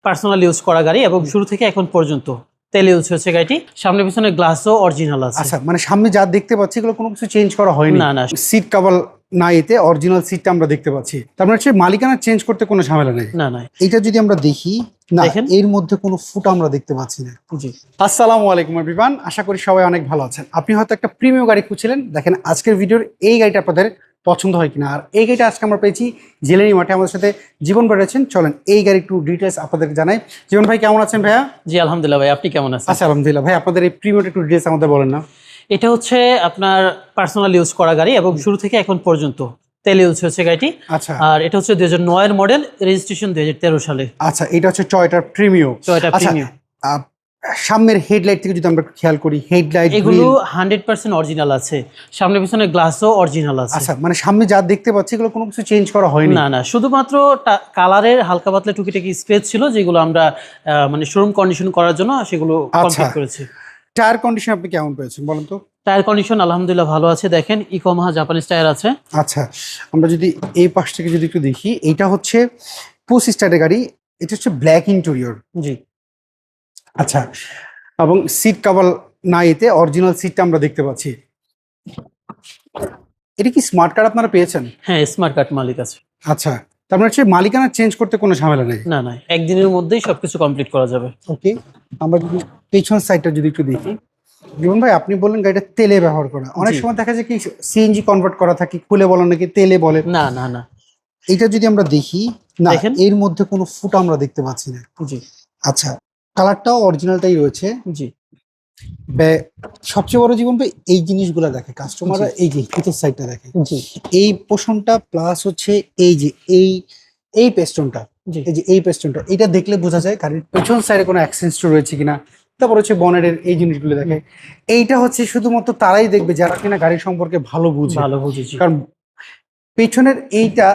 Personal use করা গাড়ি এবং শুরু থেকে এখন পর্যন্ত তেল ইউজ হচ্ছে গাড়িটি। সামনে পিছনে গ্লাসও অরিজিনাল আছে। আচ্ছা, মানে সামনে যা দেখতে পাচ্ছি এগুলো কোনো কিছু চেঞ্জ করা হয়নি? না না, সিট কভার না, এতে অরিজিনাল সিটটা আমরা দেখতে পাচ্ছি। তার মানে হচ্ছে মালিকানা চেঞ্জ করতে কোনো ঝামেলা নেই। না না। এটা যদি আমরা দেখি, না দেখেন। এর মধ্যে কোনো ফুটা আমরা দেখতে পাচ্ছি না। জি, আসসালামু আলাইকুম এভরিওয়ান, আশা করি সবাই অনেক ভালো আছেন। আপনি হয়তো একটা প্রিমিয়াম গাড়ি খুঁজছিলেন। দেখেন আজকের ভিডিওর এই গাড়িটা আপনাদের পছন্দ হয় কিনা। আর এই গাড়িটা আজকে আমরা পেয়েছি জেলেনি মাঠে। আমাদের সাথে জীবন ভাই আছেন, চলেন এই গাড়ি একটু ডিটেলস আপনাদেরকে জানাই। জীবন ভাই কেমন আছেন ভাইয়া? জি আলহামদুলিল্লাহ ভাই, আপনি কেমন আছেন? আচ্ছা আলহামদুলিল্লাহ। ভাই আপনাদের এই প্রিমিয়াম একটু ডিটেলস আমাদের বলেন না। এটা হচ্ছে আপনার পার্সোনাল ইউজ করা গাড়ি এবং শুরু থেকে এখন পর্যন্ত তেল ইউজ হচ্ছে গাড়িটি। আচ্ছা, আর এটা হচ্ছে 2009 এর মডেল, রেজিস্ট্রেশন 2013 সালে। আচ্ছা, এটা হচ্ছে টয়োটার প্রিমিয়াম। টয়োটা আচ্ছা, প্রিমিয়াম। সামনের হেডলাইট থেকে যদি আমরা খেয়াল করি, হেডলাইট এগুলো 100% অরিজিনাল আছে। সামনে পিছনে গ্লাসও অরিজিনাল আছে। আচ্ছা, মানে সামনে যা দেখতে পাচ্ছি এগুলো কোনো কিছু চেঞ্জ করা হয়নি? না না, শুধুমাত্র কালারের হালকা পাতলা টুকিটাকি স্ক্র্যাচ ছিল, যেগুলো আমরা মানে শোরুম কন্ডিশন করার জন্য সেগুলো কমপ্লিট করেছি। টায়ার কন্ডিশন আপনি কেমন পেয়েছেন বলেন তো? টায়ার কন্ডিশন আলহামদুলিল্লাহ ভালো আছে। দেখেন ইকোমাহা জাপানিজ টায়ার আছে। আচ্ছা, আমরা যদি এই পাশ থেকে যদি একটু দেখি, এটা হচ্ছে পুশ স্টার্টের গাড়ি। এটা হচ্ছে ব্ল্যাক ইন্টেরিয়র। জি, আচ্ছা, এবং সিট কভার না, এতে অরিজিনাল সিটটা আমরা দেখতে পাচ্ছি। এটা কি স্মার্ট কার্ড আপনারা পেয়েছেন? হ্যাঁ স্মার্ট কার্ড মালিক আছে। আচ্ছা, তার মানে হচ্ছে মালিকানা চেঞ্জ করতে কোনো ঝামেলা নেই? না না, একদিনের মধ্যেই সবকিছু কমপ্লিট করা যাবে। ওকে, আমরা যদি পেছন সাইডটা যদি একটু দেখি, জীবন ভাই আপনি বললেন গাড়িটা তেলে ব্যবহার করা, অনেক সময় দেখা যায় কি সিএনজি কনভার্ট করা থাকে, খুলে বলেন নাকি তেলে বলে। না না না। এটা যদি আমরা দেখি, না দেখেন। এর মধ্যে কোনো ফুটা আমরা দেখতে পাচ্ছি না। জি আচ্ছা, কালারটাও অরিজিনালটাই রয়েছে। জি সবচেয়ে বড় জীবন ভাই এই জিনিসগুলো দেখে কাস্টমাররা, এই যে ভিতর সাইডটা দেখে, জি এই পোর্শনটা প্লাস হচ্ছে এই যে এই পেস্টনটা, জি। এই যে এই পেস্টনটা, এটা দেখলে বোঝা যায় গাড়ির পেছন সাইডে কোনো অ্যাক্সিডেন্ট রয়েছে কিনা। তারপর হচ্ছে বনেটের এই জিনিসগুলো দেখে। এইটা হচ্ছে শুধুমাত্র তারাই দেখবে যারা কিনা গাড়ির সম্পর্কে ভালো বুঝে। ভালো বুঝেছি। কারণ পেছনের এইটা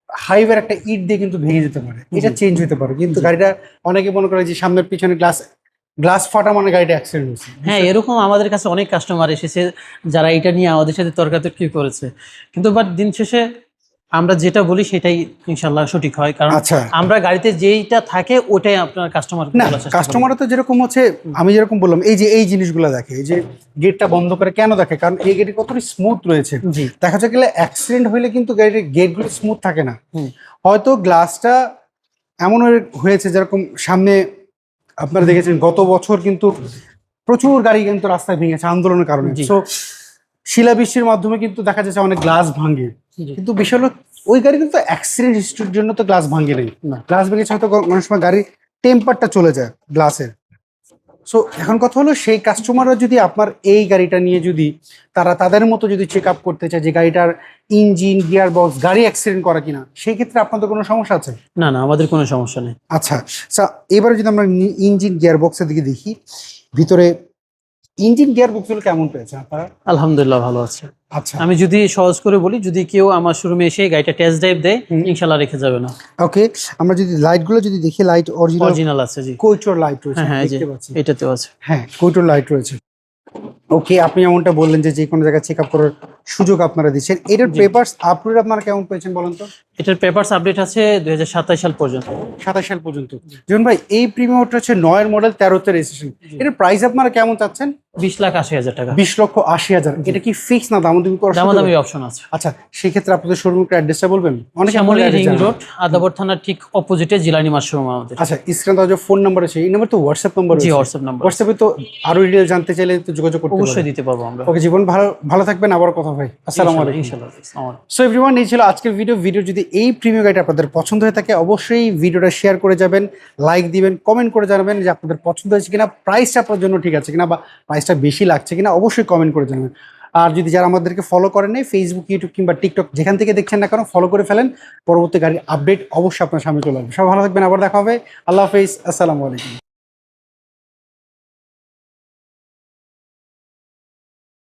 হাইওয়ের একটা ইট দিয়ে কিন্তু ভেঙে যেতে পারে, এটা চেঞ্জ হতে পারে। কিন্তু গাড়িটা অনেকে মনে করে যে সামনের পিছনে গ্লাস ফাটা মানে গাড়িটা অ্যাক্সিডেন্ট হয়েছে। হ্যাঁ এরকম আমাদের কাছে অনেক কাস্টমার এসেছে যারা এটা নিয়ে আমাদের সাথে তর্কাতর্কি করেছে, কিন্তু বাট দিন শেষে আমরা যেটা বলি সেটাই ইনশাল্লাহ সঠিক হয়। কারণ আচ্ছা, আমরা গাড়িতে যেইটা থাকে ওটাই আপনার কাস্টমার না কাস্টমারও তো যেরকম হচ্ছে, আমি যেরকম বললাম এই যে এই জিনিসগুলো দেখে, এই যে গেটটা বন্ধ করে কেন দেখে, কারণ এই গেটে কতটা স্মুথ রয়েছে। জি দেখা যায় গেলে অ্যাক্সিডেন্ট হইলে কিন্তু গাড়ির গেটগুলো স্মুথ থাকে না। হয়তো গ্লাসটা এমন হয়েছে, যেরকম সামনে আপনারা দেখেছেন গত বছর কিন্তু প্রচুর গাড়ি কিন্তু রাস্তায় ভেঙেছে আন্দোলনের কারণে। জি। সো শিলাবৃষ্টির মাধ্যমে কিন্তু দেখা যাচ্ছে অনেক গ্লাস ভাঙে। জি। কিন্তু বিষয় হলো ওই গাড়ি কিন্তু অ্যাক্সিডেন্ট হিস্ট্রির জন্য তো গ্লাস ভাঙে নেই। না। গ্লাস ভেঙেছে হয়তো অনেক সময় গাড়ির টেম্পারটা চলে যায় গ্লাসের। সো এখন কথা হলো, সেই কাস্টমাররা যদি আপনার এই গাড়িটা নিয়ে যদি তারা তাদের মতো যদি চেক আপ করতে চায় যে গাড়িটার ইঞ্জিন, গিয়ার বক্স, গাড়ি অ্যাক্সিডেন্ট করা কিনা, সেই ক্ষেত্রে আপনাদের কোনো সমস্যা আছে? না না, আমাদের কোনো সমস্যা নেই। আচ্ছা, এবারে যদি আমরা ইঞ্জিন গিয়ার বক্সের দিকে দেখি, ভিতরে ইঞ্জিন গিয়ার বক্সগুলো কেমন পেয়েছে আপনারা? আলহামদুলিল্লাহ ভালো আছে। আচ্ছা, আমি যদি সহজ করে বলি, যদি কেউ আমার শোরুমে এসে গাড়িটা টেস্ট ড্রাইভ দেয় ইনশাল্লাহ রেখে যাবে না। ওকে, আমরা যদি লাইটগুলো যদি দেখি, লাইট অরিজিনাল আছে। জি কোইটোর লাইট রয়েছে, হ্যাঁ দেখতে পাচ্ছি। এটাতেও আছে। হ্যাঁ, কোইটোর লাইট রয়েছে। ওকে, আপনি যেমনটা বললেন যে কোনো জায়গায় চেক আপ করার সুযোগ আপনারা দিচ্ছেন। এটার পেপারস আপডেট আপনারা কেমন পেয়েছেন বলেন তো? এটার পেপারস আপডেট আছে 2027 সাল পর্যন্ত। 27 সাল পর্যন্ত। যেমন ভাই এই প্রিমিয়ামটা হচ্ছে 9 এর মডেল, 13তে রেজিস্ট্রেশন। এটার প্রাইস আপনারা কেমন চাচ্ছেন? 20,80,000 টাকা। 20,80,000। এটা কি ফিক্স না দামাদামি করার সুযোগ? দামাদামি অপশন আছে। আচ্ছা, সেই ক্ষেত্রে আপনাদের শোরুমের অ্যাড্রেসটা বলবেন? অনেক শ্যামলী রিং রোড, আদাবর থানার ঠিক অপোজিটে জিলানি মার শোরুম আমাদের। আচ্ছা, স্ক্রিনে দেওয়া যে ফোন নাম্বার আছে, এই নাম্বার তো হোয়াটসঅ্যাপ নাম্বার? জি হোয়াটসঅ্যাপ নাম্বার। হোয়াটসঅ্যাপে তো আরো ডিটেইল জানতে চাইলে তো যোগাযোগ করতে অবশ্যই দিতে পারবো আমরা। ওকে জীবন, ভালো থাকবেন, আবার কথা ভাই। আসসালামু আলাইকুম। ইনশাআল্লাহ। সো এভরিওয়ান, এই ছিল আজকের ভিডিও যদি এই প্রিমিয়াম গাড়িটা আপনাদের পছন্দ হয়ে থাকে, অবশ্যই ভিডিওটা শেয়ার করে যাবেন, লাইক দিবেন, কমেন্ট করে জানাবেন যে আপনাদের পছন্দ হয়েছে কিনা, প্রাইসটা আপনার জন্য ঠিক আছে কিনা, বা প্রাইসটা বেশি লাগছে কিনা, অবশ্যই কমেন্ট করে জানাবেন। আর যদি যারা আমাদেরকে ফলো করেন নাই, ফেসবুক, ইউটিউব কিংবা টিকটক, যেখান থেকে দেখছেন না কেন, ফলো করে ফেলেন। পরবর্তী গাড়ির আপডেট অবশ্যই আপনার সামনে চলে আসবে। সবাই ভালো থাকবেন, আবার দেখা হবে। আল্লাহ হাফেজ, আসসালামু আলাইকুম।